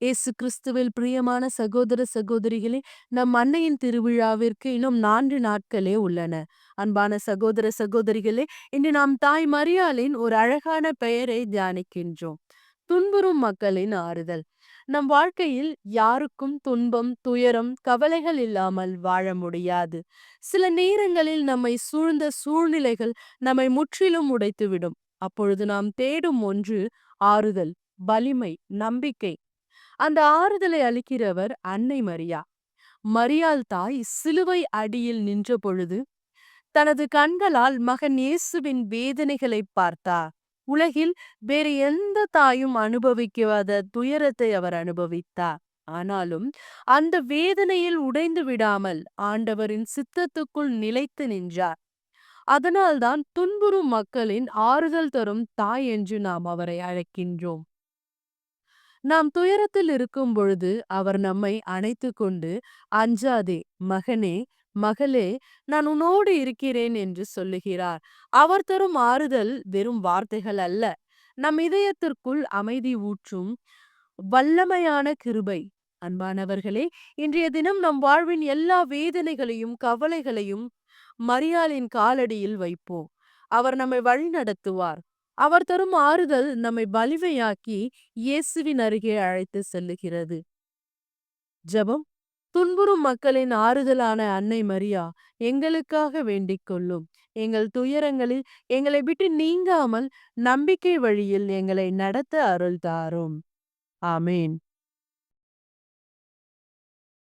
இயேசு கிறிஸ்துவில் பிரியமான சகோதர சகோதரிகளே, நம் அன்னையின் திருவிழாவிற்கு இன்னும் 4 நாட்களே உள்ளன. அன்பான சகோதர சகோதரிகளே, இன்று நாம் தாய் மரியாளின் ஒரு அழகான பெயரை தியானிக்கின்றோம். துன்புறும் மக்களின் ஆறுதல். நம் வாழ்க்கையில் யாருக்கும் துன்பம், துயரம், கவலைகள் இல்லாமல் வாழ முடியாது. சில நேரங்களில் நம்மை சூழ்ந்த சூழ்நிலைகள் நம்மை முற்றிலும் உடைத்துவிடும். அப்பொழுது நாம் தேடும் ஒன்று ஆறுதல், வலிமை, நம்பிக்கை. அந்த ஆறுதலை அளிக்கிறவர் அன்னை மரியா. மரியாள் தாய் சிலுவை அடியில் நின்ற பொழுது தனது கண்களால் மகன் இயேசுவின் வேதனைகளை பார்த்தார். உலகில் வேறு எந்த தாயும் அனுபவிக்காத துயரத்தை அவர் அனுபவித்தார். ஆனாலும் அந்த வேதனையில் உடைந்து விடாமல் ஆண்டவரின் சித்தத்துக்குள் நிலைத்து நின்றார். அதனால்தான் துன்புறும் மக்களின் ஆறுதல் தரும் தாய் என்று நாம் அவரை அழைக்கின்றோம். நாம் துயரத்தில் இருக்கும் பொழுது அவர் நம்மை அணைத்துக் கொண்டு, அஞ்சாதே மகனே, மகளே, நான் உன்னோடு இருக்கிறேன் என்று சொல்லுகிறார். அவர் தரும் ஆறுதல் வெறும் வார்த்தைகள் அல்ல, நம் இதயத்திற்குள் அமைதி ஊற்றும் வல்லமையான கிருபை. அன்பானவர்களே, இன்றைய தினம் நம் வாழ்வின் எல்லா வேதனைகளையும் கவலைகளையும் மரியாளின் காலடியில் வைப்போம். அவர் நம்மை வழி நடத்துவார். அவர் தரும் ஆறுதல் நம்மை வலிமையாக்கி இயேசுவின் அருகே அழைத்து செல்லுகிறது. ஜெபம். துன்புறும் மக்களின் ஆறுதலான அன்னை மரியா, எங்களுக்காக வேண்டிக் கொள்ளும். எங்கள் துயரங்களில் எங்களை விட்டு நீங்காமல் நம்பிக்கை வழியில் எங்களை நடத்த அருள் தாரும். ஆமேன்.